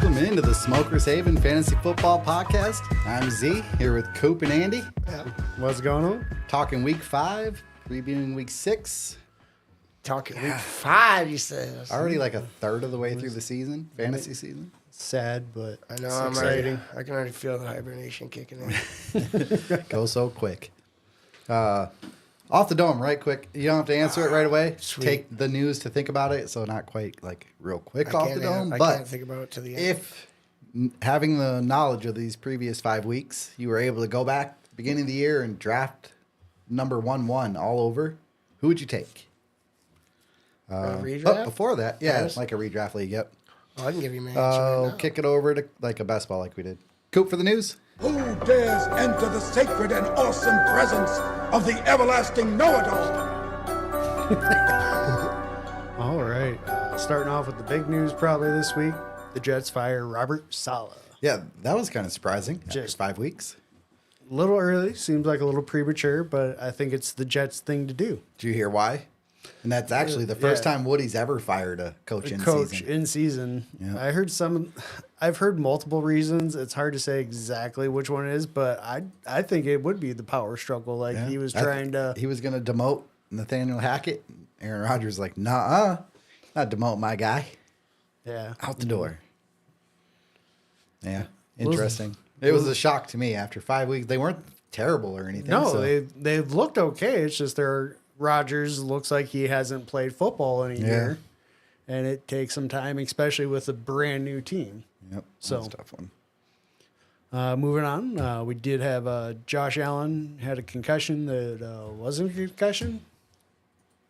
Welcome into the Smokers Haven Fantasy Football Podcast. I'm Z, here with Coop and Andy. Yeah. What's going on? Talking week 5, previewing week 6. Talking week 5, you said. Already like a third of the way through the season, fantasy season. Sad, but I know, I'm exciting. I can already feel the hibernation kicking in. Go so quick. Off the dome, right quick. You don't have to answer it right away. Sweet. Take the news to think about it, so not quite like real quick off the dome. I But can't think about it to the end. if having the knowledge of these previous 5 weeks, you were able to go back beginning of the year and draft number 1-1 all over, who would you take? redraft? Before that, yeah, Yes. like a redraft league. Yep. Oh, I can give you my answer right now. Kick it over to like a best ball like we did. Coop for the news. Who dares enter the sacred and awesome presence of the everlasting know-it-all? all right. Starting off with the big news probably this week. The Jets fire Robert Saleh. Yeah, that was kind of surprising. After Just- 5 weeks. A little early, seems like a little premature, but I think it's the Jets thing to do. Did you hear why? And that's actually the first Yeah. time Woody's ever fired a coach in season. In season. Yeah. I've heard multiple reasons. It's hard to say exactly which one it is, but I think it would be the power struggle. Like Yeah. he was I trying to. He was going to demote Nathaniel Hackett. Aaron Rodgers like, nah, not demote my guy. Yeah. Out the door. Yeah, interesting. It was a shock to me after 5 weeks. They weren't terrible or anything. No, so. they've looked okay. It's just their Rodgers looks like he hasn't played football in a year, and it takes some time, especially with a brand new team. Yep, So- that's a tough one. Moving on, we did have Josh Allen had a concussion that wasn't a concussion.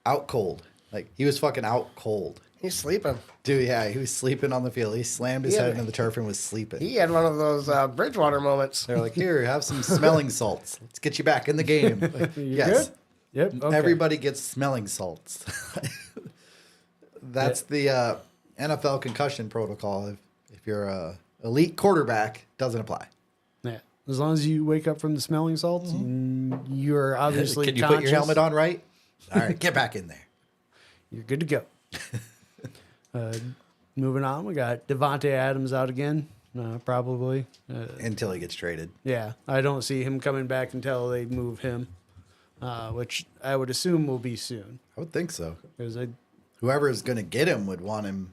Out cold. Like, he was fucking out cold. He's sleeping. Dude, yeah, he was sleeping on the field. He slammed his Yeah. head into the turf and was sleeping. He had one of those Bridgewater moments. They're like, here, have some smelling salts. Let's get you back in the game. Like, yes. Good? Yep. Okay. Everybody gets smelling salts. That's the NFL concussion protocol. If you're a elite quarterback, doesn't apply. Yeah. As long as you wake up from the smelling salts, you're obviously Can you conscious. put your helmet on right? All right, get back in there. You're good to go. Moving on, we got Devontae Adams out again, probably. Until he gets traded. Yeah, I don't see him coming back until they move him, which I would assume will be soon. I would think so. Because Whoever is going to get him would want him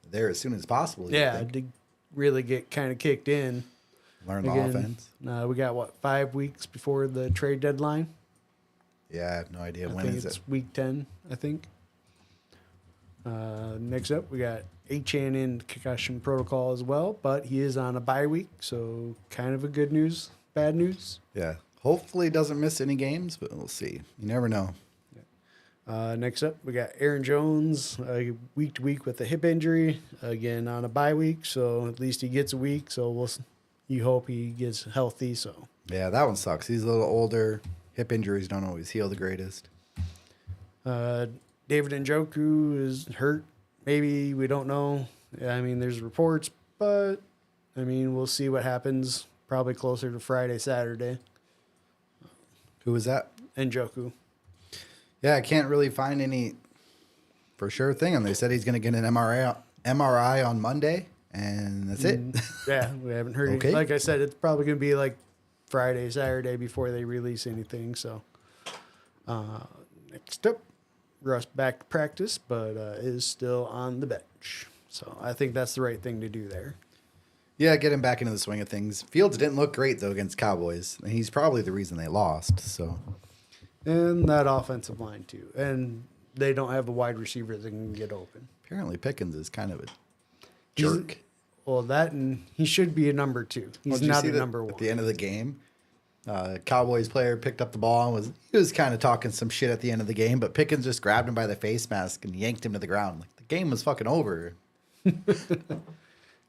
there as soon as possible. to really get kind of kicked in. Learn the Again, offense. We got, 5 weeks before the trade deadline? Yeah, I have no idea. I When think is it's it? week 10, I think. Next up, we got Achane in concussion protocol as well, but he is on a bye week, so kind of a good news, bad news. Yeah. Hopefully he doesn't miss any games, but we'll see. You never know. Next up, we got Aaron Jones, week to week with a hip injury, again on a bye week, so at least he gets a week. So you hope he gets healthy. So Yeah, that one sucks. He's a little older. Hip injuries don't always heal the greatest. David Njoku is hurt. Maybe we don't know. I mean, there's reports, but I mean, we'll see what happens. Probably closer to Friday, Saturday. Who was that? Njoku. Yeah, I can't really find any for sure thing. And they said he's going to get an MRI on Monday, and that's it. Yeah, we haven't heard. Okay. Like I said, it's probably going to be like Friday, Saturday before they release anything. So next up, Russ back to practice, but is still on the bench. So I think that's the right thing to do there. Yeah, get him back into the swing of things. Fields didn't look great, though, against Cowboys. And he's probably the reason they lost. So And that offensive line, too. And they don't have a wide receiver that can get open. apparently Pickens is kind of a He's- jerk. Well, that and he should be a number 2. He's Did you not see a that number 1. At the end of the game, Cowboys player picked up the ball and was kind of talking some shit at the end of the game, but Pickens just grabbed him by the face mask and yanked him to the ground. Like, the game was fucking over.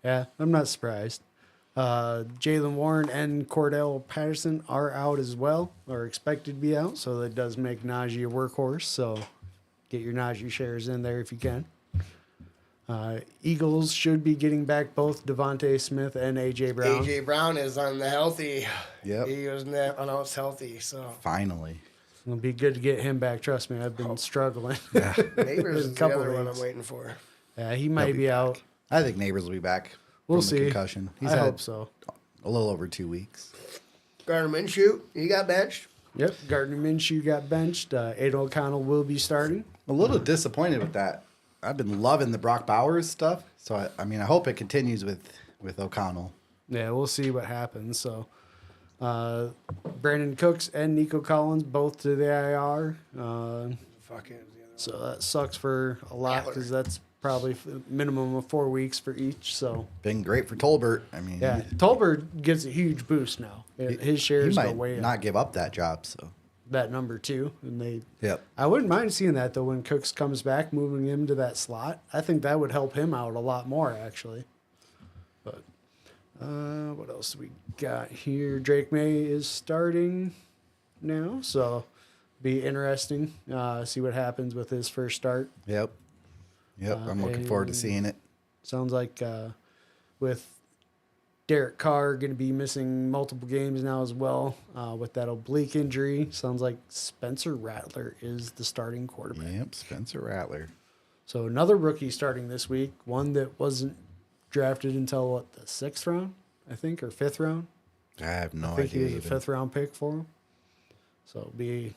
Yeah, I'm not surprised. Jalen Warren and Cordell Patterson are out as well, or expected to be out, so that does make Najee a workhorse. So get your Najee shares in there if you can. Eagles should be getting back both Devontae Smith and A.J. Brown. A.J. Brown is on the healthy. Yep. He was announced healthy, so. Finally. It'll be good to get him back. Trust me, I've been struggling. Neighbors is the Couple other one leagues. I'm waiting for. Yeah, he might be out. I think Neighbors will be back. We'll from see. the concussion. He's I had hope so. a little over 2 weeks. Gardner Minshew, he got benched. Yep, Gardner Minshew got benched. Aiden O'Connell will be starting. A little disappointed with that. I've been loving the Brock Bowers stuff, so I mean, I hope it continues with O'Connell. Yeah, we'll see what happens. So, Brandon Cooks and Nico Collins both to the IR. Fuck it. So that sucks for a lot because that's probably minimum of 4 weeks for each. So Been great for Tolbert. I mean, yeah, Tolbert gets a huge boost now. His he shares go might way up. not give up that job. So That number 2, and they. yep. I wouldn't mind seeing that though when Cooks comes back, moving him to that slot. I think that would help him out a lot more actually. But what else do we got here? Drake May is starting now, so be interesting. See what happens with his first start. Yep. I'm looking forward to seeing it. Sounds like with Derek Carr going to be missing multiple games now as well with that oblique injury. Sounds like Spencer Rattler is the starting quarterback. Yep, Spencer Rattler. So another rookie starting this week, one that wasn't drafted until what, the 6th round, I think, or 5th round. I have no I think idea. he was a even. 5th round pick for him. So it'll be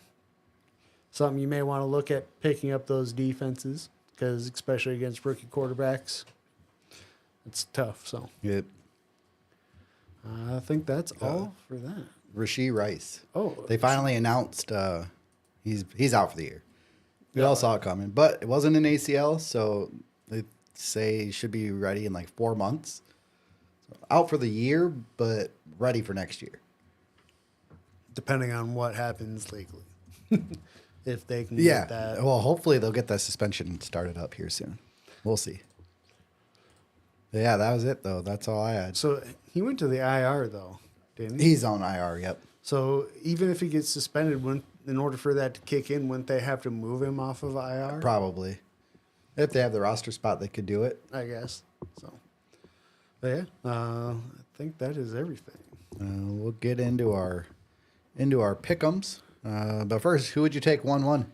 something you may want to look at picking up those defenses because especially against rookie quarterbacks, it's tough. So Yep. I think that's all for that. Rasheed Rice. Oh, They finally announced he's out for the year. We all saw it coming, but it wasn't an ACL, so they say he should be ready in like 4 months. So out for the year, but ready for next year. depending on what happens legally. If they can get that. Well, hopefully they'll get that suspension started up here soon. We'll see. But yeah, that was it though. That's all I had. So he went to the IR though, didn't he? He's on IR. Yep. So even if he gets suspended, in order for that to kick in, wouldn't they have to move him off of IR? Probably. If they have the roster spot, they could do it. I guess. So, but yeah, I think that is everything. We'll get into our pick'ems. But first, who would you take 1-1?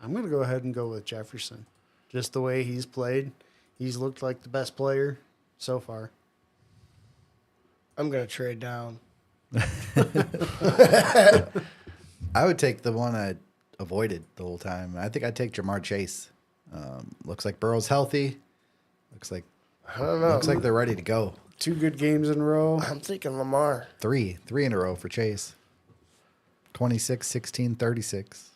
I'm going to go ahead and go with Jefferson. Just the way he's played, he's looked like the best player so far. I'm going to trade down. I would take the one I avoided the whole time. I think I'd take Jamar Chase. Looks like Burrow's healthy. Looks like I don't know. Looks like they're ready to go. 2 good games in a row. I'm thinking Lamar. Three in a row for Chase. 26, 16, 36.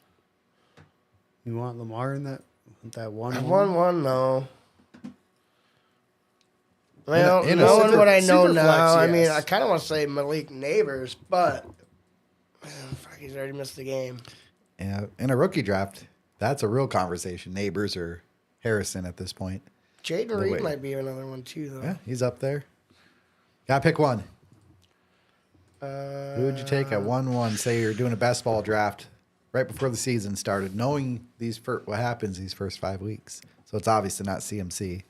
You want Lamar in that 1-1? 1-1, no. Well, in a knowing super- what I know super now, flex, I mean, yes. I kind of want to say Malik Neighbors, but fuck, he's already missed the game. Yeah, in a rookie draft, that's a real conversation. Neighbors or Harrison at this point. Jaden No Reed way. might be another one too, though. Yeah, he's up there. Gotta pick one. Who would you take at 1-1? Say you're doing a best ball draft right before the season started, knowing what happens these first 5 weeks. So it's obviously not CMC.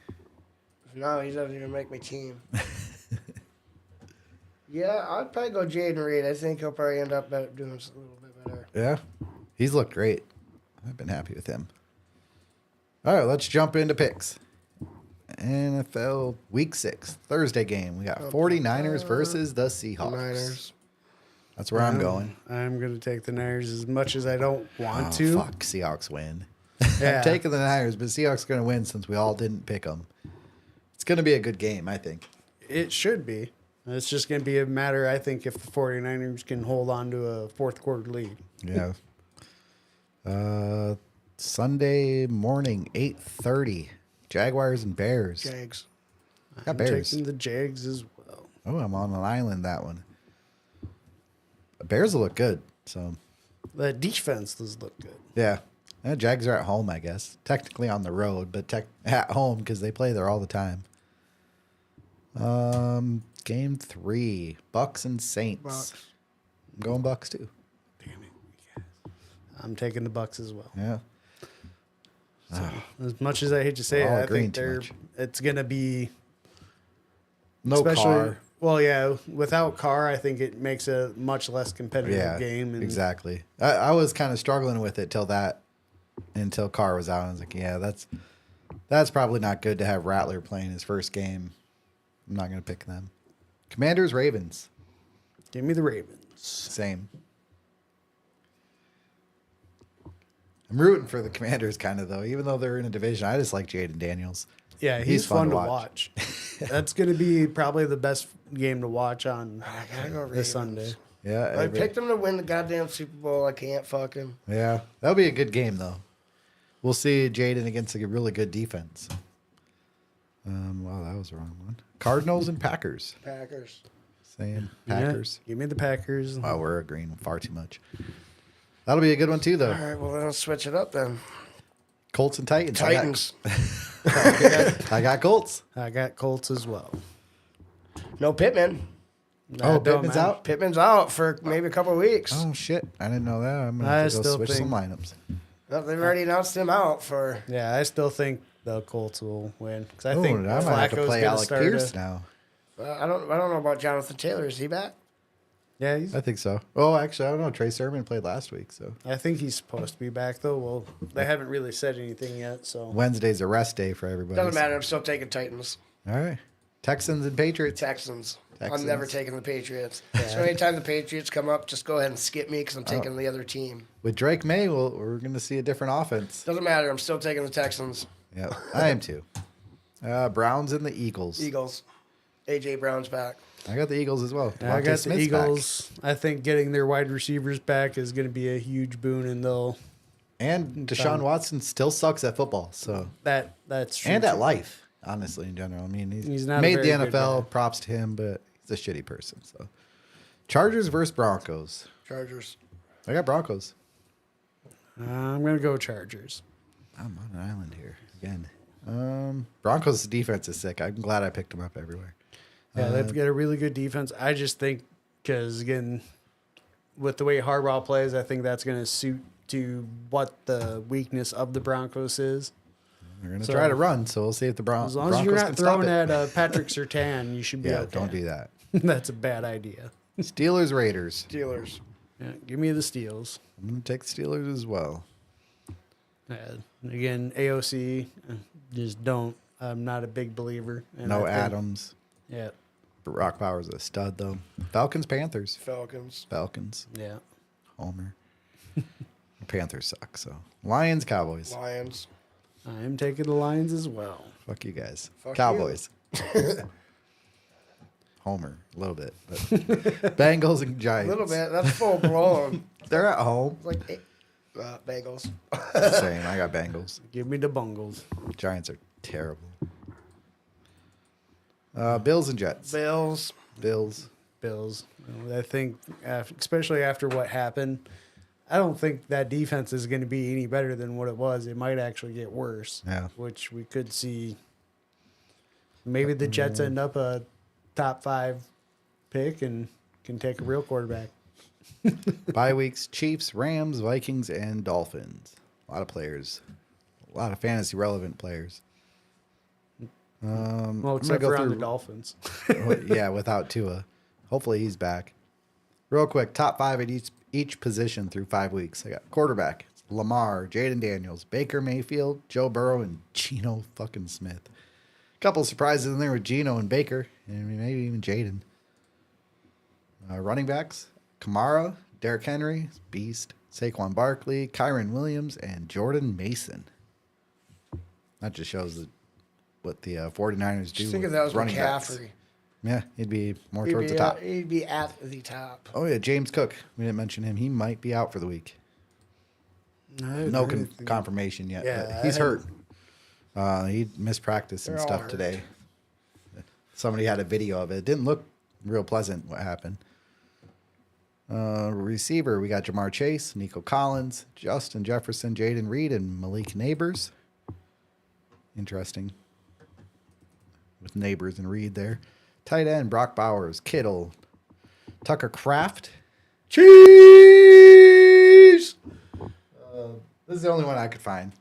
No, he doesn't even make my team. Yeah, I'd probably go Jaden Reed. I think he'll probably end up doing a little bit better. Yeah, he's looked great. I've been happy with him. All right, let's jump into picks. NFL Week 6, Thursday game. We got 49ers versus the Seahawks. Niners. That's where I'm going. I'm going to take the Niners as much as I don't want Oh, to. fuck, Seahawks win. Yeah. I'm taking the Niners, but Seahawks going to win since we all didn't pick them. It's going to be a good game, I think. It should be. It's just going to be a matter, I think, if the 49ers can hold on to a fourth quarter lead. Yeah. Sunday morning, 8:30. Jaguars and Bears. Jags. Got I'm Bears. taking the Jags as well. Oh, I'm on an island, that one. Bears will look good. So, The defense does look good. yeah. Jags are at home, I guess. Technically on the road, but at home because they play there all the time. Game 3, Bucks and Saints. Bucks. I'm going Bucks too. Damn it. Yes. I'm taking the Bucks as well. Yeah. As much as I hate to say We're all it, I agreeing think too much. it's going to be No especially, car. Well, yeah, without Carr, I think it makes a much less competitive Yeah, game. And exactly. I was kind of struggling with it until Carr was out. I was like, yeah, That's probably not good to have Rattler playing his first game. I'm not going to pick them. Commanders, Ravens. Give me the Ravens. Same. I'm rooting for the Commanders kind of, though. Even though they're in a division, I just like Jaden Daniels. Yeah, he's fun to watch. That's going to be probably the best game to watch on I gotta go this Ravens. Sunday. Yeah. I picked them to win the goddamn Super Bowl. I can't fucking. Yeah. That'll be a good game, though. We'll see Jaden against a really good defense. Wow, that was the wrong one. Cardinals and Packers. Packers. Same. Packers. Yeah, give me the Packers. Oh, we're agreeing far too much. That'll be a good one, too, though. All right, well, then I'll switch it up then. Colts and Titans. Titans. I got Colts. I got Colts as well. No Pittman. Oh, Don't Pittman's matter. out? Pittman's out for maybe a couple of weeks. Oh, shit. I didn't know that. I'm going to I have to go still switch some think- lineups. Well, they've already announced him out for. Yeah, I still think the Colts will win because I Oh, think I might have to Flacco's play going to Alec start. Pierce now. I don't know about Jonathan Taylor. Is he back? Yeah, I think so. Oh, actually, I don't know. Trey Sermon played last week, so. I think he's supposed to be back though. Well, they haven't really said anything yet, so Wednesday's a rest day for everybody. Doesn't matter. I'm still taking Titans. All right. Texans and Patriots. Texans. Texans. I'm never taking the Patriots. So anytime the Patriots come up, just go ahead and skip me because I'm taking the other team. With Drake May, we're going to see a different offense. Doesn't matter. I'm still taking the Texans. Yeah, I am too. Browns and the Eagles. Eagles. AJ Brown's back. I got the Eagles as well. I Devontae got the Smith's back. Eagles. I think getting their wide receivers back is going to be a huge boon, and they'll And Deshaun Watson still sucks at football, so that's true. and at too. life, honestly, in general. I mean, He's not a made the very good NFL. guy. Props to him, but he's a shitty person. So, Chargers versus Broncos. Chargers. I got Broncos. I'm going to go Chargers. I'm on an island here again. Broncos' defense is sick. I'm glad I picked them up everywhere. Yeah, they've got a really good defense. I just think because again, with the way Harbaugh plays, I think that's going to suit to what the weakness of the Broncos is. They're going to So- try to run, so we'll see if the As long Broncos as you're can not stop throwing it. at Patrick Surtain, you should be Yeah, okay. don't do that. That's a bad idea. Steelers, Raiders. Steelers. Yeah, give me the Steels. I'm going to take the Steelers as well. Again, AOC, just don't. I'm not a big believer. And No I think- Adams. Yeah, Rock Bauer's a stud, though. Falcons, Panthers. Falcons. Falcons. yeah. Homer. Panthers suck, so. Lions, Cowboys. Lions. I am taking the Lions as well. Fuck you guys. Fuck Cowboys. Homer, a little bit. But Bengals and A Giants. little bit. That's full blown. They're at home. Like Bengals. Same. I got Bengals. Give me the Bungles. Giants are terrible. Bills and Jets. Bills. Bills. Bills. I think, especially after what happened, I don't think that defense is going to be any better than what it was. It might actually get worse. Yeah. Which we could see. Maybe the Jets end up a top 5 pick and can take a real quarterback. Bye weeks, Chiefs, Rams, Vikings, and Dolphins. A lot of players. A lot of fantasy relevant players. Well, I'm except gonna for go on the through- Dolphins. Yeah, without Tua. Hopefully he's back. Real quick, top 5 at each position through 5 weeks. I got quarterback, Lamar, Jaden Daniels, Baker Mayfield, Joe Burrow, and Geno fucking Smith. Couple surprises in there with Geno and Baker, and maybe even Jaden. Running backs, Kamara, Derrick Henry, Beast, Saquon Barkley, Kyron Williams, and Jordan Mason. That just shows what the 49ers do. Just think with if that was running backs. McCaffrey. Yeah, he'd be more He'd towards be, the top. he'd be at the top. Oh, yeah, James Cook. We didn't mention him. He might be out for the week. No confirmation yet. Yeah, but he's I hurt. He missed practice and They're all stuff hurt. today. Somebody had a video of it. It didn't look real pleasant what happened. Receiver, we got Jamar Chase, Nico Collins, Justin Jefferson, Jaden Reed, and Malik Neighbors. Interesting. With Neighbors and Reed there. Tight end, Brock Bowers, Kittle, Tucker Kraft. Cheese! This is the only one I could find.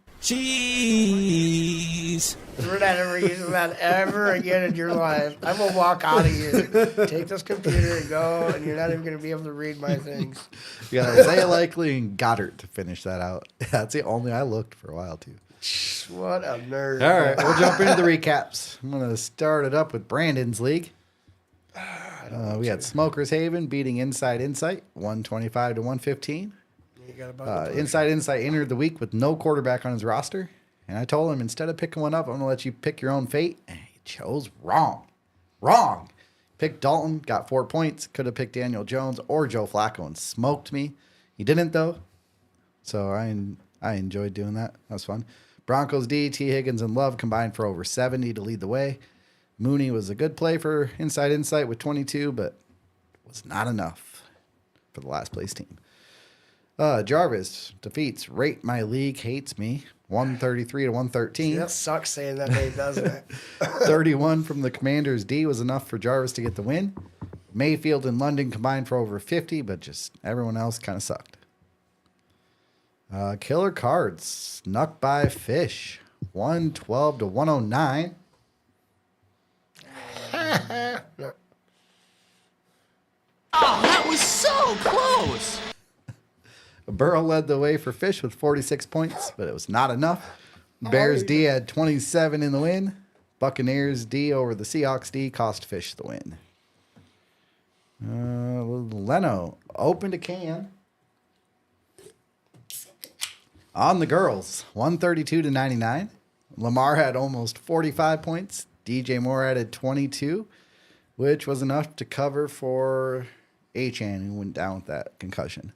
Cheese. We're not ever using that ever again in your life. I will walk out of here. Take this computer and go, and you're not even going to be able to read my things. We got Isaiah Likely and Goddard to finish that out. That's the only I looked for a while, too. What a nerd. All right, we'll jump into the recaps. I'm going to start it up with Brandon's league. We had Smokers Haven beating Inside Insight 125 to 115. You got a button push. Inside Insight entered the week with no quarterback on his roster. And I told him, instead of picking one up, I'm going to let you pick your own fate. And he chose wrong. Wrong. Picked Dalton, got 4 points. Could have picked Daniel Jones or Joe Flacco and smoked me. He didn't, though. So I enjoyed doing that. That was fun. Broncos D, T. Higgins, and Love combined for over 70 to lead the way. Mooney was a good play for Inside Insight with 22, but was not enough for the last place team. Jarvis defeats Rate My League Hates Me 133 to 113. That sucks saying that name, doesn't it? 31 from the Commanders D was enough for Jarvis to get the win. Mayfield and London combined for over 50, but just everyone else kind of sucked. Killer Cards snuck by Fish 112 to 109. Oh, that was so close. Burrow led the way for Fish with 46 points, but it was not enough. Bears D had 27 in the win. Buccaneers D over the Seahawks D cost Fish the win. Leno opened a can on the girls, 132 to 99. Lamar had almost 45 points. DJ Moore added 22, which was enough to cover for Achan, who went down with that concussion.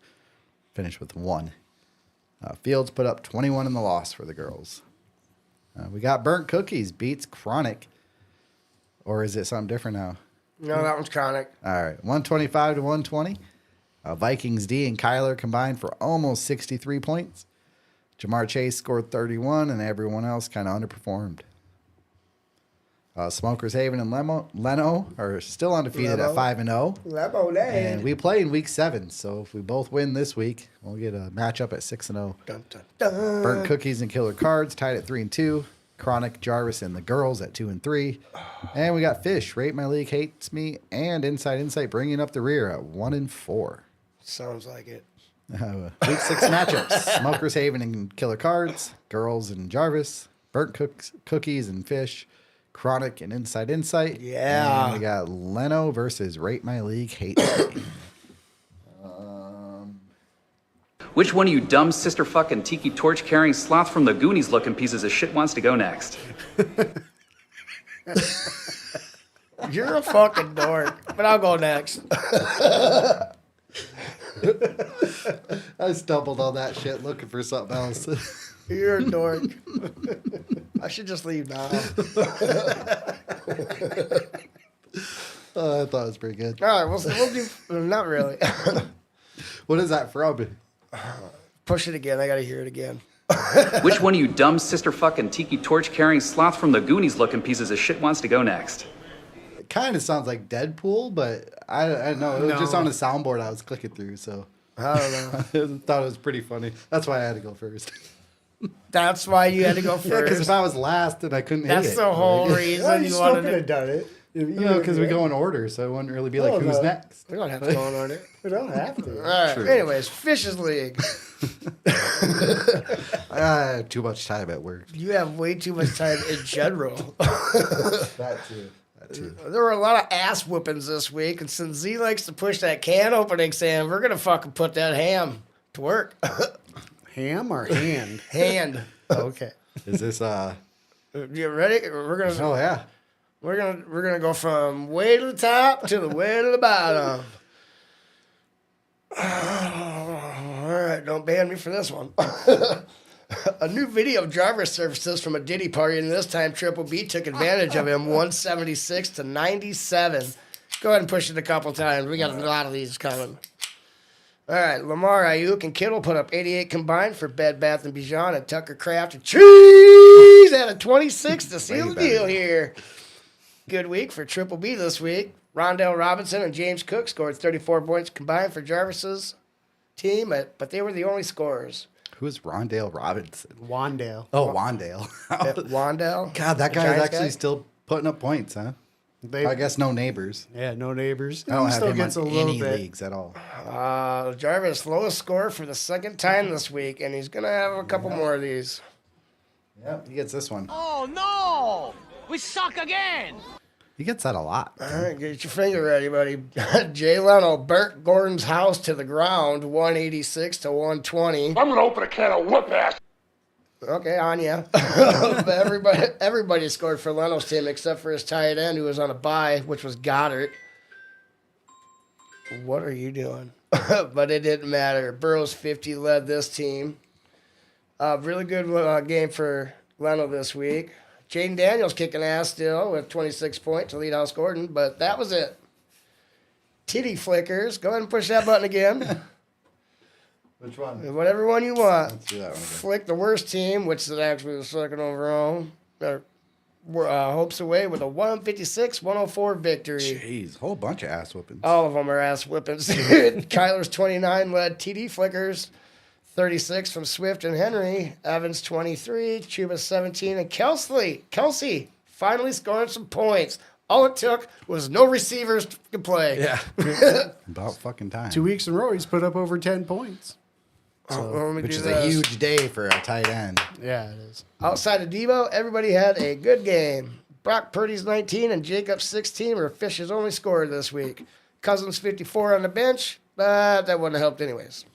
Finished with 1. Fields put up 21 in the loss for the girls. We got Burnt Cookies beats Chronic. Or is it something different now? No, that one's Chronic. All right, 125 to 120. Vikings D and Kyler combined for almost 63 points. Jamar Chase scored 31, and everyone else kind of underperformed. Smokers Haven and Leno are still undefeated at 5-0. Lemonade. And we play in week 7, so if we both win this week, we'll get a matchup at 6-0. Dun, dun, dun. Burnt Cookies and Killer Cards tied at 3-2. Chronic, Jarvis, and the girls at 2-3. And we got Fish, Rate My League Hates Me, and Inside Insight bringing up the rear at 1-4. Sounds like it. Week 6 matchups: Smokers Haven and Killer Cards, girls and Jarvis, Burnt Cookies and Fish, Chronic and Inside Insight. Yeah. And we got Leno versus Rate My League Hates Me. Which one of you dumb sister fucking tiki torch carrying sloth from the Goonies looking pieces of shit wants to go next? You're a fucking dork, but I'll go next. I stumbled on that shit looking for something else. You're a dork. I should just leave now. I thought it was pretty good. All right, we'll do. Not really. What is that from? Push it again. I got to hear it again. Which one of you dumb sister fucking tiki torch carrying sloth from the Goonies looking pieces of shit wants to go next? It kind of sounds like Deadpool, but I don't know. It was just on a soundboard I was clicking through, so I don't know. I thought it was pretty funny. That's why I had to go first. That's why you had to go Yeah, because first. if I was last, then I couldn't hit it. That's the whole reason you wanted to. done it. No, because we go in order, so it wouldn't really be like, who's next? We don't have to go on order. We don't have to. All right. True. Anyways, Fish's League. I have too much time at work. You have way too much time in general. That too. There were a lot of ass whoopings this week, and since Z likes to push that can opening, Sam, we're gonna fucking put that ham to work. Ham or hand? Hand. Okay. Is this, You ready? We're gonna yeah. we're gonna go from way to the top to the way to the bottom. All right, don't ban me for this one. A new video of driver services from a Diddy party, and this time Triple B took advantage of him, 176 to 97. Go ahead and push it a couple times. We got a lot of these coming. All right, Lamar, Ayuk, and Kittle put up 88 combined for Bed Bath & Beyond, and Tucker Kraft and Cheese at a 26 to seal the deal here. Good week for Triple B this week. Rondell Robinson and James Cook scored 34 points combined for Jarvis's team, but they were the only scorers. Who is Rondale Robinson? Wandale. Oh, Wandale. Wandell. God, that the guy is Giants actually guy? still putting up points, huh? They, I guess no neighbors. yeah, no neighbors. I don't He have still him gets on a little any bit. leagues at all. Jarvis lowest score for the second time this week, and he's gonna have a couple more of these. Yep, he gets this one. Oh no! We suck again! He gets that a lot. All right, get your finger ready, buddy. Jay Leno burnt Gordon's house to the ground, 186 to 120. I'm gonna open a can of whoop ass. Okay, on ya. Everybody scored for Leno's team except for his tight end who was on a bye, which was Goddard. What are you doing? But it didn't matter. Burrow's 50 led this team. Really good game for Leno this week. Jaden Daniels kicking ass still with 26 points to lead House Gordon, but that was it. Titty flickers. Go ahead and push that button again. Which one? Whatever one you want. Let's do that one again. Flick the worst team, which is actually the second overall. Hopes away with a 156-104 victory. Jeez, whole bunch of ass whoopings. All of them are ass whippings. Kyler's 29 led TD flickers. 36 from Swift and Henry. Evans 23. Chuba 17. And Kelsey finally scoring some points. All it took was no receivers to play. Yeah. About fucking time. 2 weeks in a row, he's put up over 10 points. Which is a huge day for a tight end. Yeah, it is. Outside of Devo, everybody had a good game. Brock Purdy's 19 and Jacobs 16 were Fish's only scorer this week. Cousins 54 on the bench, but that wouldn't have helped anyways.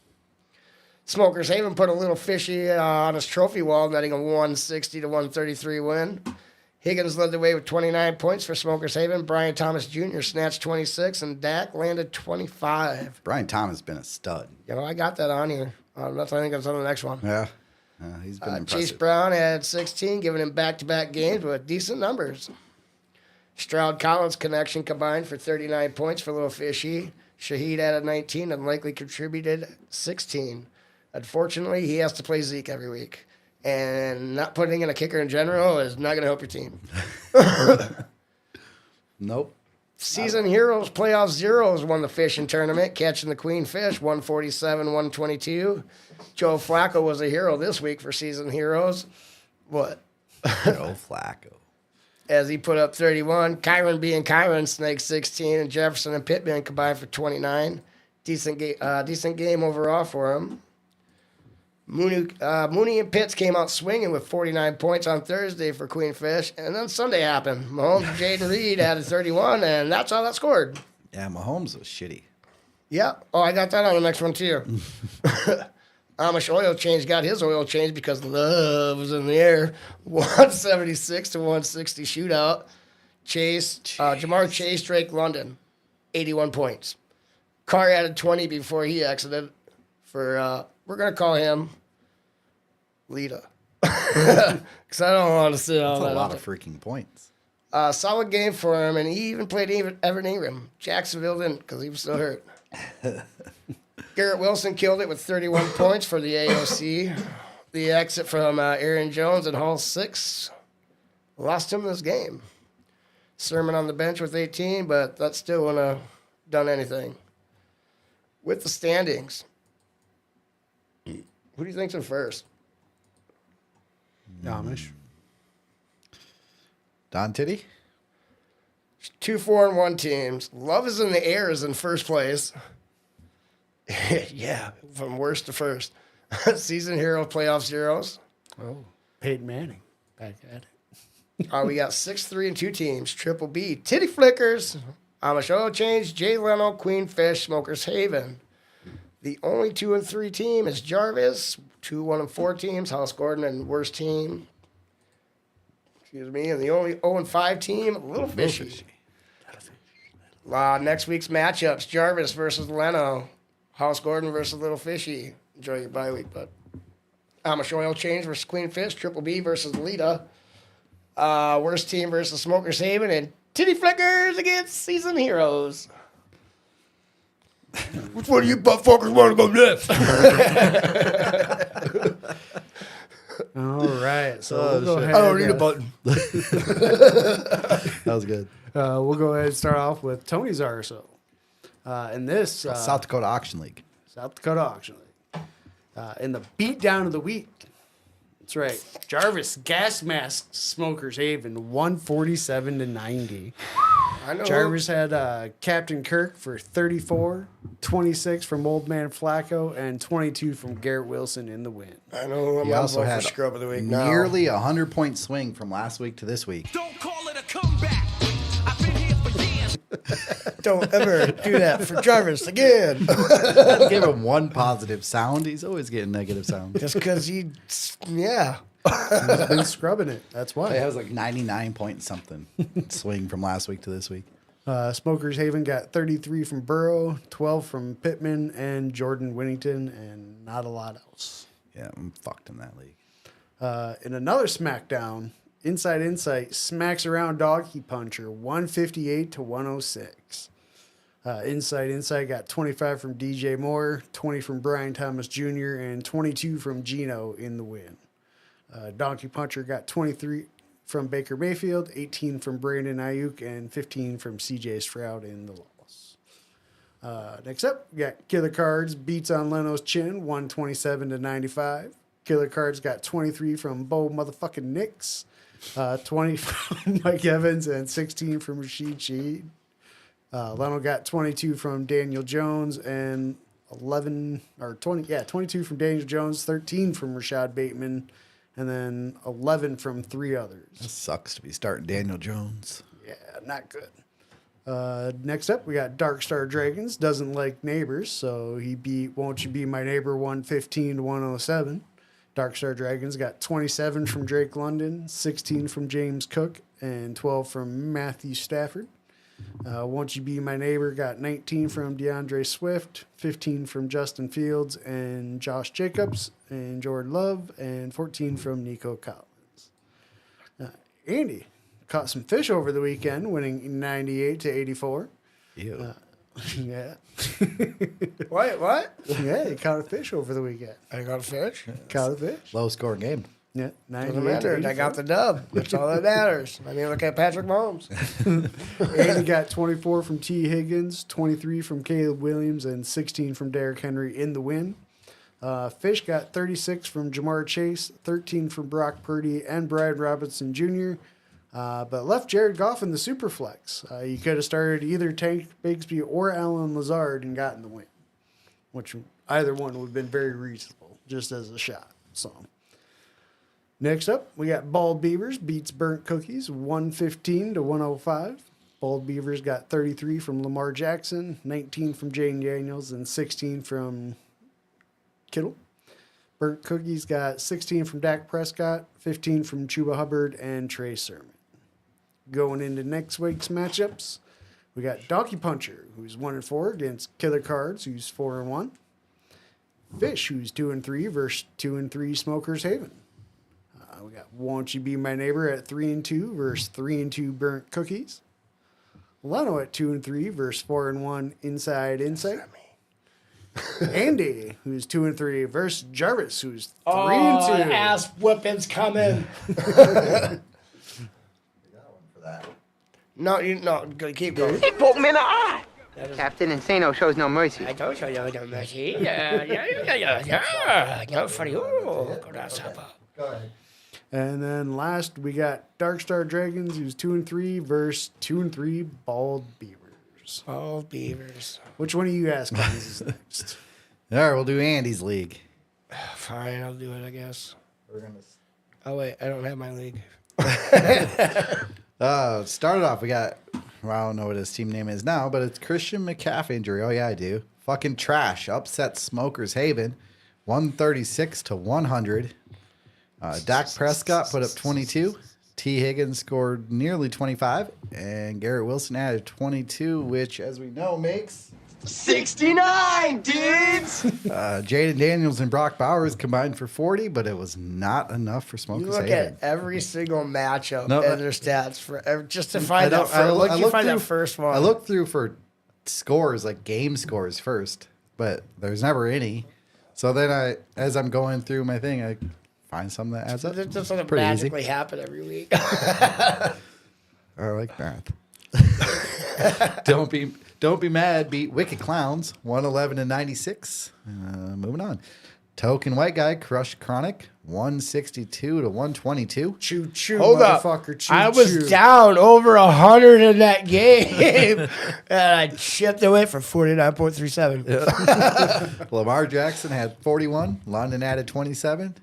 Smokers Haven put a little fishy on his trophy wall, netting a 160 to 133 win. Higgins led the way with 29 points for Smokers Haven. Brian Thomas Jr. snatched 26, and Dak landed 25. Brian Thomas has been a stud. I got that on here. I think that's on the next one. Yeah. He's been impressive. Chase Brown had 16, giving him back-to-back games with decent numbers. Stroud-Collins connection combined for 39 points for Little Fishy. Shaheed added 19 and likely contributed 16. Unfortunately, he has to play Zeke every week. And not putting in a kicker in general is not going to help your team. Nope. Season Heroes Playoff Zeros won the fishing tournament, catching the Queen Fish 147-122. Joe Flacco was a hero this week for Season Heroes. What? Joe Flacco. As he put up 31. Kyron being Kyron, Snake 16, and Jefferson and Pittman combined for 29. Decent game overall for him. Mooney and Pitts came out swinging with 49 points on Thursday for Queen Fish, and then Sunday happened. Mahomes and Jaden Reed added 31, and that's how that scored. Yeah, Mahomes was shitty. Yeah. Oh, I got that on the next one, too. Amish Oil Change got his oil change because love was in the air. 176 to 160 shootout. Jamar Chase, Drake London, 81 points. Carr added 20 before he exited for... we're going to call him Lita. Because I don't want to sit all That's that. a lot of freaking points. Solid game for him, and he even played Evan Ingram. Jacksonville didn't because he was still hurt. Garrett Wilson killed it with 31 points for the AOC. The exit from Aaron Jones and Hall 6 lost him this game. Sermon on the bench with 18, but that still wouldn't have done anything. With the standings, who do you think's in first? Amish. Don Titty? 2-4-1 teams. Love is in the air is in first place. Yeah, from worst to first. Season hero playoff zeros. Oh, Peyton Manning back at it. We got 6-3-2 teams. Triple B. Titty Flickers. Amish Oil Change. Jay Leno. Queen Fish. Smokers Haven. The only 2-3 team is Jarvis. 2-1-4 teams. House Gordon and worst team. Excuse me. And the only 0-5 team, Little Fishy. Next week's matchups: Jarvis versus Leno. House Gordon versus Little Fishy. Enjoy your bye week, bud. Amish Oil Change versus Queen Fish. Triple B versus Lita. Worst team versus Smokers Haven. And Titty Flickers against Season Heroes. Which one of you butt fuckers want to go next? All right. So we'll go ahead. I don't need a button. That was good. We'll go ahead and start off with Tony's RSO. In this South Dakota Auction League. South Dakota Auction League. In the beatdown of the week, That's right. Jarvis gas mask Smokers Haven 147 to 90. I know. Jarvis had Captain Kirk for 34, 26 from Old Man Flacco, and 22 from Garrett Wilson in the win. I know who I'm He going also for had scrub of the week now. nearly 100-point swing from last week to this week. Don't call it a comeback. I've been here for years. Don't ever do that for Jarvis again. Give him one positive sound. He's always getting negative sound. Just because he, He's been scrubbing it. That's why. It was like 99 point something swing from last week to this week. Smokers Haven got 33 from Burrow, 12 from Pittman and Jordan Winnington, and not a lot else. Yeah, I'm fucked in that league. In another SmackDown, Inside Insight smacks around Doggy Puncher 158 to 106. Inside Insight got 25 from DJ Moore, 20 from Brian Thomas Jr., and 22 from Gino in the win. Donkey Puncher got 23 from Baker Mayfield, 18 from Brandon Ayuk, and 15 from CJ Stroud in the loss. Next up, we got Killer Cards beats on Leno's chin, 127 to 95. Killer Cards got 23 from Bo motherfucking Nix, 20 from Mike Evans, and 16 from Rashid Shaheed. Leno got 22 from Daniel Jones and 22 from Daniel Jones, 13 from Rashad Bateman, and then 11 from 3 others. It sucks to be starting Daniel Jones. Yeah, not good. Next up, we got Dark Star Dragons. Doesn't like neighbors, so he beat Won't You Be My Neighbor 115 to 107. Dark Star Dragons got 27 from Drake London, 16 from James Cook, and 12 from Matthew Stafford. Won't You Be My Neighbor got 19 from DeAndre Swift, 15 from Justin Fields and Josh Jacobs and Jordan Love, and 14 from Nico Collins. Andy caught some fish over the weekend, winning 98 to 84. Ew. Yeah. What? Yeah, he caught a fish over the weekend. I got a fish. Caught a fish. Low scoring game. Yeah, Doesn't 98 to matter. 84. I got the dub. That's all that matters. I mean, look at Patrick Mahomes. Andy got 24 from T. Higgins, 23 from Caleb Williams, and 16 from Derrick Henry in the win. Fish got 36 from Jamar Chase, 13 from Brock Purdy and Brian Robinson Jr., but left Jared Goff in the Superflex. You could have started either Tank Bigsby or Alan Lazard and gotten the win, which either one would have been very reasonable, just as a shot. So next up, we got Bald Beavers beats Burnt Cookies 115 to 105. Bald Beavers got 33 from Lamar Jackson, 19 from Jane Daniels, and 16 from Kittle. Burnt Cookies got 16 from Dak Prescott, 15 from Chuba Hubbard, and Trey Sermon. Going into next week's matchups, we got Donkey Puncher, who's 1-4 against Killer Cards, who's 4-1. Fish, who's 2-3 versus 2-3 Smokers Haven. We got Won't You Be My Neighbor at 3-2 versus 3-2 Burnt Cookies. Leno at 2-3 versus 4-1 Inside Insight. Andy, who's 2-3 versus Jarvis, who's 3-2. Ass whipping's coming. No, keep going. He poked me in the eye. Captain Insano shows no mercy. I told you, no mercy. Yeah. Funny. Oh, go ahead. And then last, we got Dark Star Dragons, who's 2-3 versus 2-3 Bald Beavers. Bald Beavers. Which one of you guys is next? All right, we'll do Andy's league. Fine, I'll do it, I guess. We're gonna. Oh, wait, I don't have my league. Started off, we got, well, I don't know what his team name is now, but it's Christian McCaffrey injury. Oh, yeah, I do. Fucking trash. Upset Smokers Haven, 136 to 100. Dak Prescott put up 22. T. Higgins scored nearly 25. And Garrett Wilson added 22, which, as we know, makes 69, dudes. Jaden Daniels and Brock Bowers combined for 40, but it was not enough for You Smokers look Haven. at every single matchup No, and their stats just to find that first one. I looked through for scores, like game scores first, but there's never any. So then as I'm going through my thing, I find something that adds up. This doesn't Pretty magically easy. happen every week. I like math. Don't be mad. Beat Wicked Clowns 111 to 96. Moving on. Token White Guy crushed Chronic 162 to 122. Choo choo, Hold up. motherfucker. Choo I was choo. down over 100 in that game. And I chipped away for 49.37. Lamar Jackson had 41. London added 27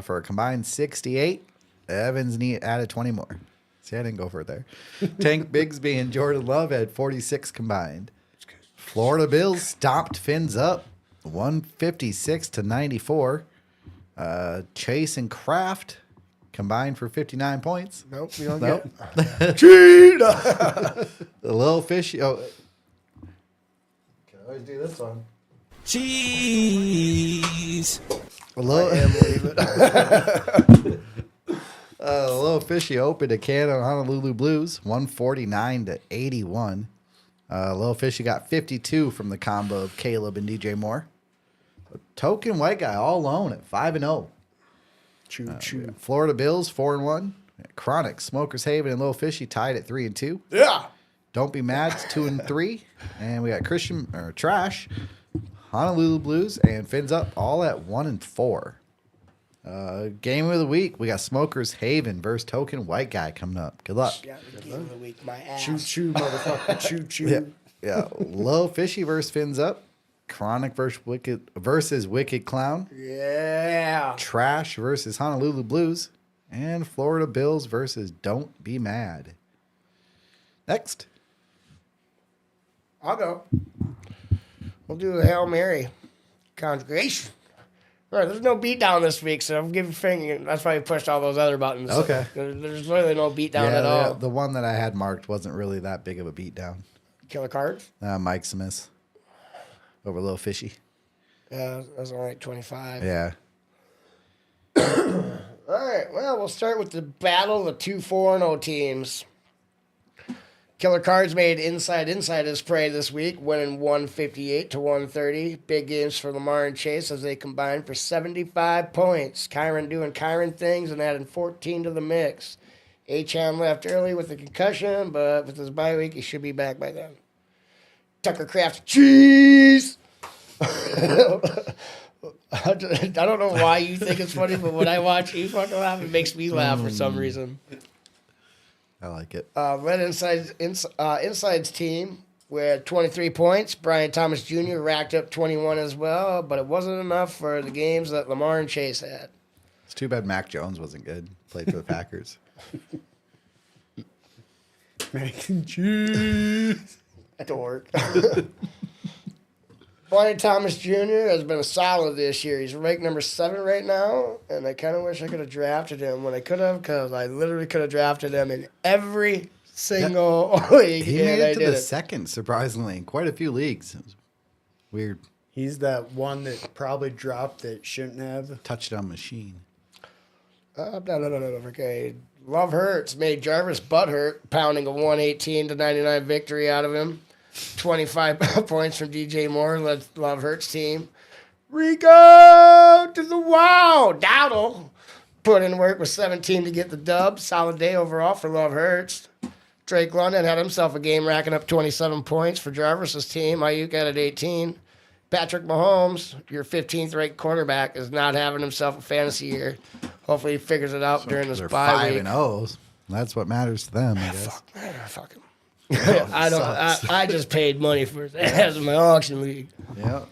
for a combined 68. Evans added 20 more. See, I didn't go for it there. Tank Bigsby and Jordan Love had 46 combined. Florida Bills stopped Fins up 156 to 94. Chase and Kraft combined for 59 points. Nope, you don't Nope. get it. The little fishy. Oh, can always do this one. Cheese. A little, I believe it. a little fishy opened a can on Honolulu Blues 149 to 81. Little fishy got 52 from the combo of Caleb and DJ Moore. Token White Guy all alone at 5-0. Choo choo. Florida Bills 4-1. Chronic, Smokers Haven, and Little Fishy tied at 3-2. Yeah. Don't Be Mad 2-3. And we got Trash, Honolulu Blues, and Fins Up all at 1-4. Game of the week, we got Smokers Haven versus Token White Guy coming up. Good luck. Got the game of the week, my ass. Choo choo, motherfucker. Choo choo. Yeah. Little Fishy versus Fins Up. Chronic versus Wicked Clown. Yeah. Trash versus Honolulu Blues. And Florida Bills versus Don't Be Mad. Next. I'll go. We'll do a Hail Mary congregation. All right, there's no beatdown this week, so I'm giving finger. That's why we pushed all those other buttons. Okay. There's really no beatdown at all. The one that I had marked wasn't really that big of a beatdown. Killer cards? Mike Smith over Little Fishy. Yeah, that was only like 25. Yeah. All right, well, we'll start with the battle of the two 4-0 teams. Killer Cards made inside his prey this week, winning 158 to 130. Big games for Lamar and Chase as they combined for 75 points. Kyron doing Kyron things and adding 14 to the mix. Achan left early with a concussion, but with his bye week, he should be back by then. Tucker Craft, cheese! I don't know why you think it's funny, but when I watch you fucking laugh, it makes me laugh for some reason. I like it. Led Inside's team with 23 points. Brian Thomas Jr. racked up 21 as well, but it wasn't enough for the games that Lamar and Chase had. It's too bad Mac Jones wasn't good. Played for the Packers. Mac and cheese. Dork. Brian Thomas Jr. has been a solid this year. He's ranked number 7 right now, and I kind of wish I could have drafted him when I could have, because I literally could have drafted him in every single league. He and made I it to did the second, surprisingly, in quite a few leagues. It was weird. He's that one that probably dropped that shouldn't have. Touchdown machine. No. Okay. Love Hurts made Jarvis butthurt, pounding a 118 to 99 victory out of him. 25 points from DJ Moore led Love Hurts team. Rico to the wall. Dowdle put in work with 17 to get the dub. Solid day overall for Love Hurts. Drake London had himself a game racking up 27 points for Jarvis's team. Ayuk added 18. Patrick Mahomes, your 15th ranked quarterback, is not having himself a fantasy year. Hopefully he figures it out during this They're bye week. 5-0. That's what matters to them, I guess. Fuck him. I just paid money for it as my auction league. Yeah.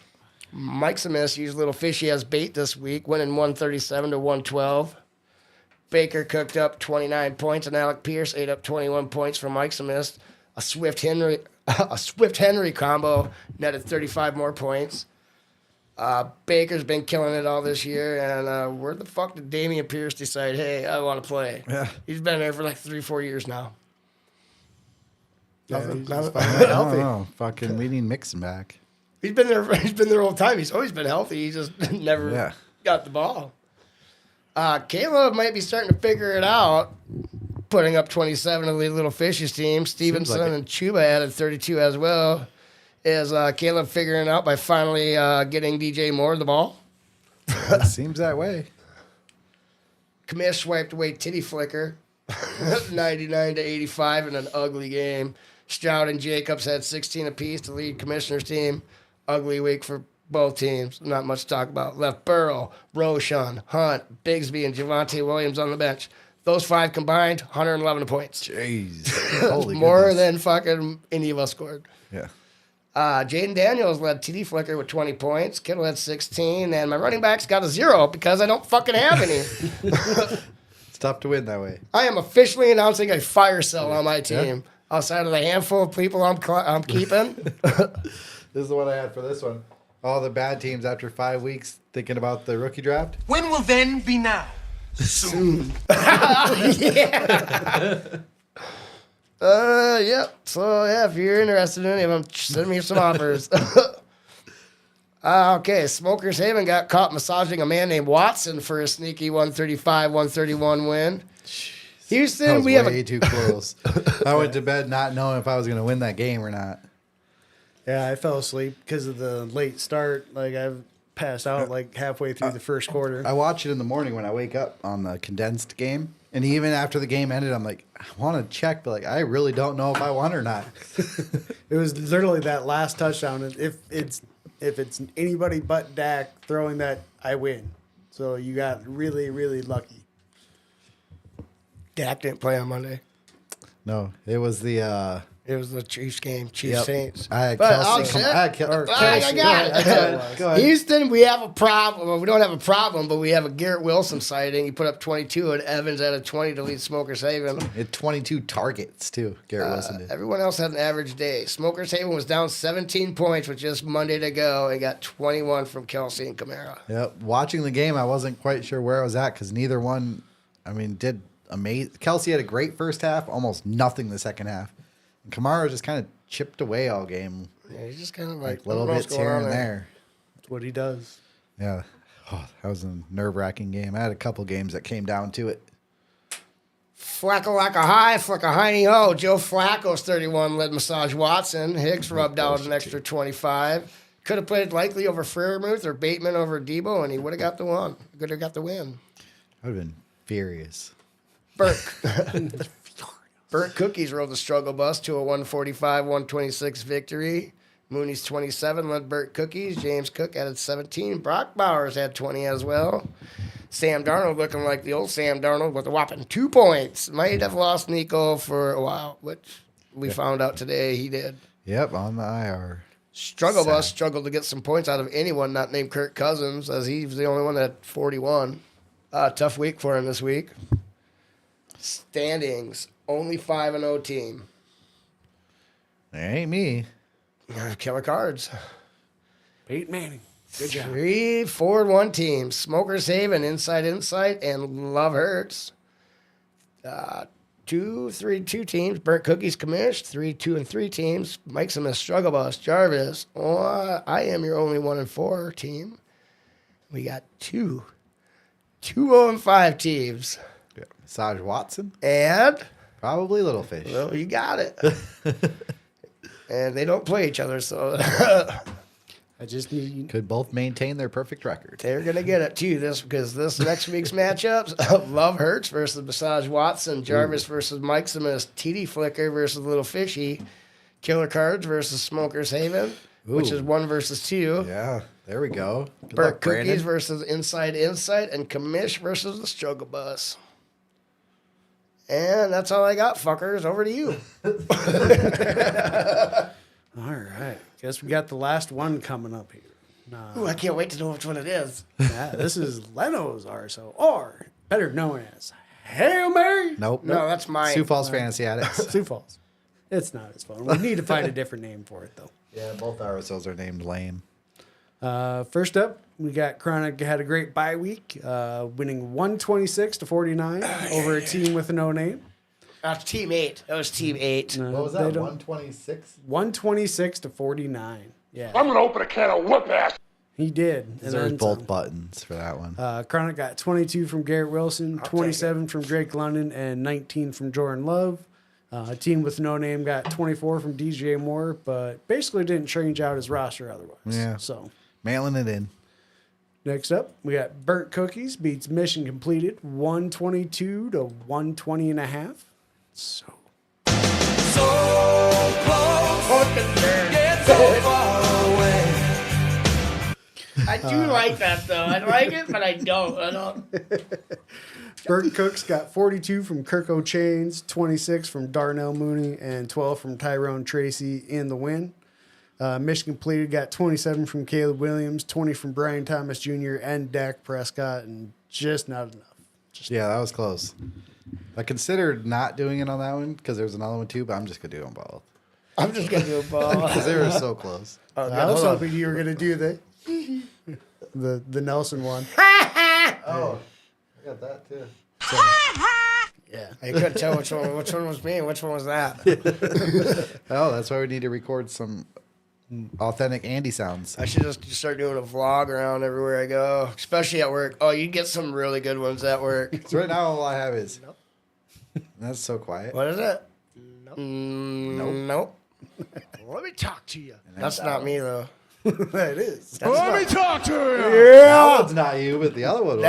Mike Smith used Little Fishy as bait this week, winning 137 to 112. Baker cooked up 29 points, and Alec Pierce ate up 21 points for Mike Smith. A Swift Henry combo netted 35 more points. Baker's been killing it all this year, and where the fuck did Damian Pierce decide, hey, I want to play? Yeah. He's been there for like 3-4 years now. Healthy. Fucking, we need Mixon back. He's been there. He's been there all the time. He's always been healthy. He just never got the ball. Caleb might be starting to figure it out, putting up 27 to lead Little Fish's team. Stevenson and Chuba added 32 as well. Is Caleb figuring it out by finally getting DJ Moore the ball? It seems that way. Commish swiped away Titty Flicker, 99 to 85 in an ugly game. Stroud and Jacobs had 16 apiece to lead Commissioner's team. Ugly week for Both teams, not much to talk about. Left Burrow, Roshan, Hunt, Bigsby, and Javonte Williams on the bench. Those 5 combined, 111 points. Jeez. Holy More goodness. than fucking any of us scored. Yeah. Jaden Daniels led TD Flicker with 20 points. Kittle had 16. And my running backs got a 0 because I don't fucking have any. It's tough to win that way. I am officially announcing a fire sale on my team. Outside of the handful of people I'm keeping. This is what I had for this one. All the bad teams after 5 weeks thinking about the rookie draft. When will then be now? Soon. Yep. So, yeah, if you're interested in any of them, send me some offers. Okay, Smokers Haven got caught massaging a man named Watson for a sneaky 135-131 win. Houston, That was we have way too close. I went to bed not knowing if I was going to win that game or not. Yeah, I fell asleep because of the late start. Like, I've passed out like halfway through the first quarter. I watch it in the morning when I wake up on the condensed game. And even after the game ended, I'm like, I want to check, but like, I really don't know if I won or not. It was literally that last touchdown. If it's anybody but Dak throwing that, I win. So you got really, really lucky. Dak didn't play on Monday. No, it was the It was the Chiefs game, Chiefs Saints. I had But Kelsey. I'll say- I had Kel- or I Kelsey. got That's what it it. was. Go ahead. Houston, we have a problem. Well, we don't have a problem, but we have a Garrett Wilson sighting. He put up 22, and Evans had a 20 to lead Smokers Haven. It had 22 targets too. Garrett Wilson did. Everyone else had an average day. Smokers Haven was down 17 points with just Monday to go and got 21 from Kelsey and Kamara. Yep. Watching the game, I wasn't quite sure where I was at because neither one, did amazing. Kelsey had a great first half, almost nothing the second half. And Kamara just kind of chipped away all game, Yeah, he's just kind of like like little what's bits going here on and there. That's what he does. Yeah. Oh, that was a nerve-wracking game. I had a couple games that came down to it. Flacco like a high, Flacco hiney ho. Joe Flacco's 31 led Massage Watson. Hicks rubbed out an extra 25. Could have played likely over Freiermuth or Bateman over Debo, and he would have got the one. Could have got the win. I would have been furious. Burke. Burnt Cookies rode the struggle bus to a 145-126 victory. Mooney's 27 led Burt Cookies. James Cook added 17. Brock Bowers had 20 as well. Sam Darnold looking like the old Sam Darnold with a whopping 2 points. Might have lost Nico for a while, which we found out today he did. Yep, on the IR. Struggle Bus struggled to get some points out of anyone not named Kirk Cousins, as he was the only one that had 41. Tough week for him this week. Standings, only 5-0 team. It ain't me. Killer Cards. Peyton Manning. Good job. 3-4-1 teams. Smokers Haven, Inside Insight, and Love Hurts. 2-3-2 teams. Burnt Cookies Commish. 3-2-3 teams. Mike's a Struggle Bus. Jarvis. I am your only 1-4 team. We got 2-0-5 teams. Yeah. Massage Watson? And, Probably Little Fish. well, you got it. And they don't play each other, so I just need. Could both maintain their perfect record. they're going to get it too. Because this next week's matchups, Love Hurts versus Massage Watson, Jarvis versus Mike Simus, TD Flicker versus Little Fishy, Killer Cards versus Smokers Haven, which Ooh. is 1 versus 2. Yeah, there we go. Good Burnt luck, Cookies Brandon. versus Inside Insight, and Commish versus the Struggle Bus. And that's all I got, fuckers. Over to you. All right. Guess we got the last one coming up here. Ooh, I can't wait to know which one it is. Yeah, this is Leno's RSO, or better known as Hail Mary. Nope. No, that's mine. Sioux Falls Fantasy Addicts. Sioux Falls. It's not as fun. We need to find a different name for it, though. Yeah, both RSLs are named lame. First up, we got Chronic had a great bye week, winning 126-49 over a team with a no name. That's Team 8. That was Team 8. What was They that? don't- 126? 126-49. Yeah, I'm gonna open a can of whoop ass. he did. And There's then both some. buttons for that one. Chronic got 22 from Garrett Wilson, 27 from Drake London, and 19 from Jordan Love. A team with no name got 24 from DJ Moore, but basically didn't change out his roster otherwise. Yeah. So Mailing it in. next up, we got Burnt Cookies beats Mission Completed 122-120.5. So I do like that though. I like it, but I don't. Burt Cooks got 42 from Kirk O'Chains, 26 from Darnell Mooney, and 12 from Tyrone Tracy in the win. Michigan Pleated got 27 from Caleb Williams, 20 from Brian Thomas Jr. and Dak Prescott, and just not enough. Yeah, that was close. I considered not doing it on that one because there was another one too, but I'm just gonna do them both I'm just gonna do a ball. because they were so close. I was hoping you were going to do the Nelson one. Oh, I got that too. Yeah. I couldn't tell which one was me and which one was that. Oh, that's why we need to record some authentic Andy sounds. I should just start doing a vlog around everywhere I go, especially at work. Oh, you get some really good ones at work. So right now, all I have is. That's so quiet. What is it? Nope. Nope. Let me talk to you. That's not me though. It is. Let me talk to you. That one's not you, but the other one was.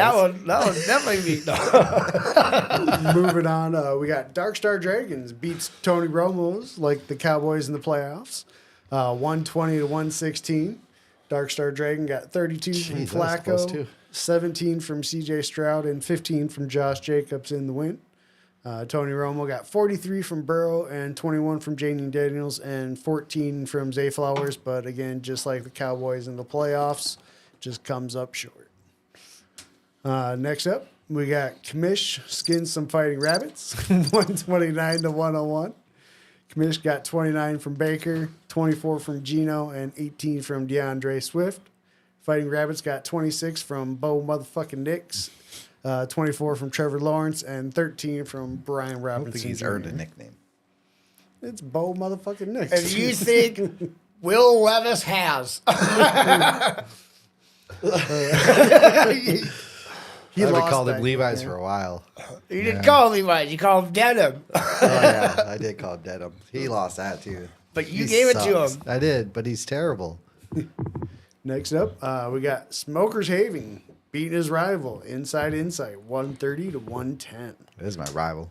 That was definitely me. No. Moving on, we got Dark Star Dragons beats Tony Romo's like the Cowboys in the playoffs, 120 to 116. Dark Star Dragon got 32 from Jeez, that was close, too. Flacco, 17 from C.J. Stroud, and 15 from Josh Jacobs in the win. Tony Romo got 43 from Burrow and 21 from Jaden Daniels and 14 from Zay Flowers. But again, just like the Cowboys in the playoffs, just comes up short. Next up, we got Kamish skins some Fighting Rabbits, 129 to 101. Kamish got 29 from Baker, 24 from Gino, and 18 from DeAndre Swift. Fighting Rabbits got 26 from Bo motherfucking Nix, 24 from Trevor Lawrence, and 13 from Brian I Robinson. don't think he's Jr. earned a nickname. It's Bo motherfucking Nix. And you think Will Levis has? He I've lost called that him Levi's game. for a while. You didn't call him Levi's. You called him Denim. Oh yeah, I did call him Dedham. He lost that too. But you He gave it to sucks. him. I did, but he's terrible. Next up, we got Smokers Having beating his rival Inside Insight, 130 to 110. This is my rival.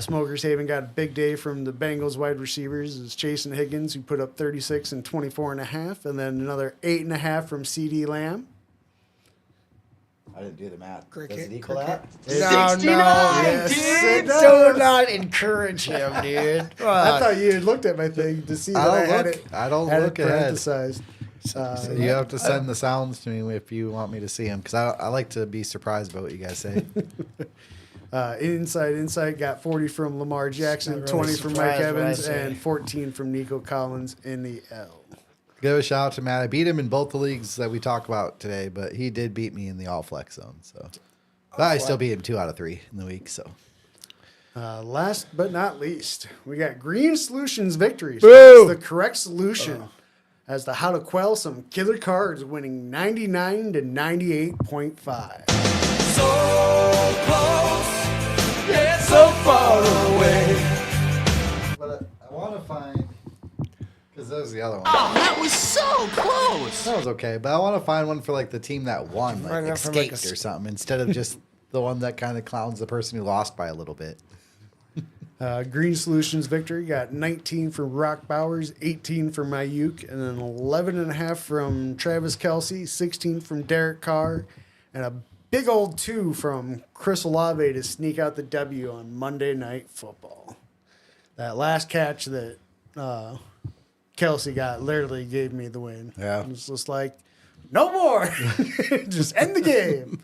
Smokers Haven got a big day from the Bengals wide receivers. It's Jason Higgins, who put up 36 and 24.5, and then another 8.5 from CD Lamb. I didn't do the math. Cricket, Does it equal cricket. that? No, Yes, dude. it does. Do not encourage him, dude. I thought you had looked at my thing to see that I I don't had look- it. I don't had look it ahead. parenthesized. You have to send the sounds to me if you want me to see them, because I like to be surprised by what you guys say. Inside Insight got 40 from Lamar Jackson, Not really 20 from Mike surprised what I Evans, say. and 14 from Nico Collins in the L. Give a shout out to Matt. I beat him in both the leagues that we talk about today, but he did beat me in the all flex zone. So, but I still beat him 2 out of 3 in the week. So Last but not least, we got Green Solutions victories. Boo! It's the correct solution as to how to quell some killer cards, winning 99 to 98.5. So close, yet so far away. but I want to find, because that was the other one. Oh, that was so close. That was okay, but I want to find one for like the team that won, like Find that from, like, escaped a or something, instead of just the one that kind of clowns the person who lost by a little bit. Green Solutions victory got 19 from Rock Bowers, 18 from Ayuk, and then 11.5 from Travis Kelce, 16 from Derek Carr, and a big old 2 from Chris Olave to sneak out the W on Monday Night Football. That last catch that Kelce got literally gave me the win. Yeah. It was just like, no more. Just end the game.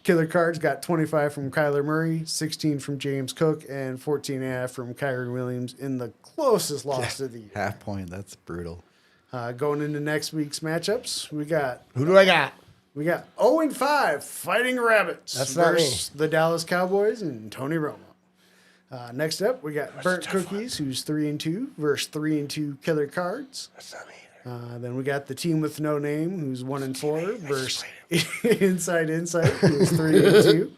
Killer Cards got 25 from Kyler Murray, 16 from James Cook, and 14.5 from Kyron Williams in the closest loss of the year. Half point. That's brutal. Going into next week's matchups, we got Who do I got? 0-5 Fighting Rabbits That's not versus the Dallas Cowboys and Tony Romo. Next up, we got Burnt Cookies, who's 3-2 versus 3-2 Killer Cards. That's not me. Then we got the team with no name, who's 1-4 versus Inside Insight, who's 3-2.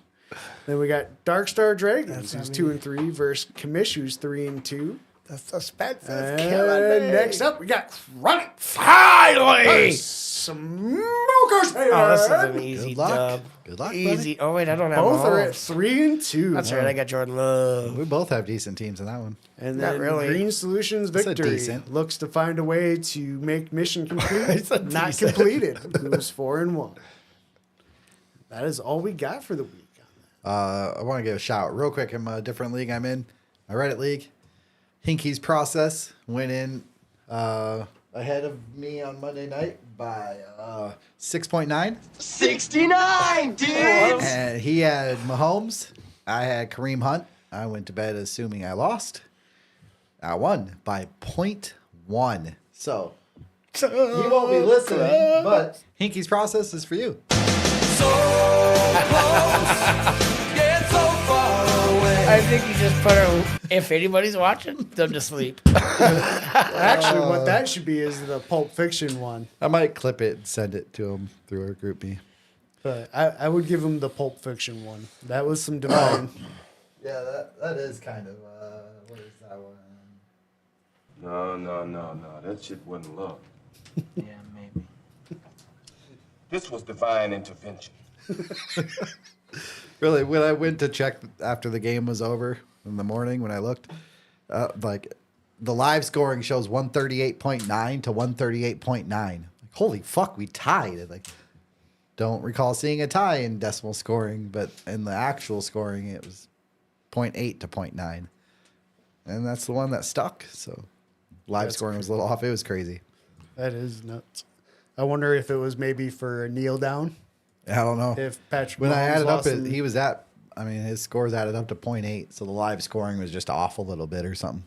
Then we got Dark Star Dragons, who's 2-3 versus Kamish, who's 3-2. The suspense is And killing me. next up, we got Chronic Finally! Smokers goes here. Oh, this is an easy Good luck. dub. Good luck, buddy. Easy. Oh, wait, I don't have Both are at Mahomes. 3-2. That's right. I got Jordan Love. We both have decent teams in that one. And Not then really. Green Solutions It's a Victory decent. looks to find a way to make mission complete. It's a Not decent. completed. Who's 4-1. That is all we got for the week. I want to give a shout real quick. I'm a different league I'm in. My Reddit league. Hinky's Process went in ahead of me on Monday night by 6.9. 69, dude! And he had Mahomes. I had Kareem Hunt. I went to bed assuming I lost. I won by 0.1. So he won't be listening, but Hinky's Process is for you. I think you just put her, if anybody's watching, them to sleep. Actually, what that should be is the Pulp Fiction one. I might clip it and send it to him through our group me. But I would give him the Pulp Fiction one. That was some divine. Yeah, that is kind of what is that one? No. That shit wasn't love. Yeah, maybe. This was divine intervention. Really, when I went to check after the game was over in the morning, when I looked, like the live scoring shows 138.9 to 138.9. Like, holy fuck, we tied. Like, don't recall seeing a tie in decimal scoring, but in the actual scoring, it was 0.8 to 0.9, and that's the one that stuck. So live scoring was a little off. It was crazy. That is nuts. I wonder if it was maybe for a kneel down. I don't know. If Patrick When I Mahomes added up, lost in- he was at. I mean, his scores added up to 0.8, so the live scoring was just off a little bit or something.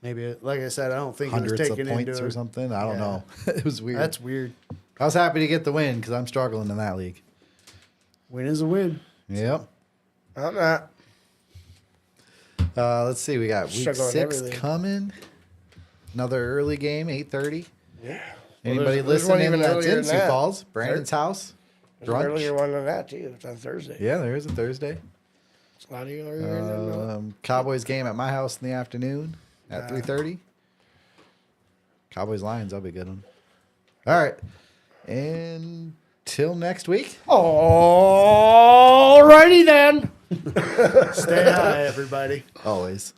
Maybe, like I said, I don't think it was Hundreds of taken points into or something. I don't Yeah. know. It was weird. That's weird. I was happy to get the win because I'm struggling in that league. Win is a win. Yep. I'm not. Let's see. We got week Struggling in 6 every league. coming. Another early game, 8:30. Yeah. Anybody there's one listening even that's earlier in than Sioux that. Falls? Brandon's house. There's an Brunch. earlier one than that, too. It's on Thursday. Yeah, there is a Thursday. It's a lot earlier than that. Cowboys game at my house in the afternoon at 3:30. Cowboys Lions, that'll be a good one. All right. And till next week. Alrighty then. Stay high, everybody. Always.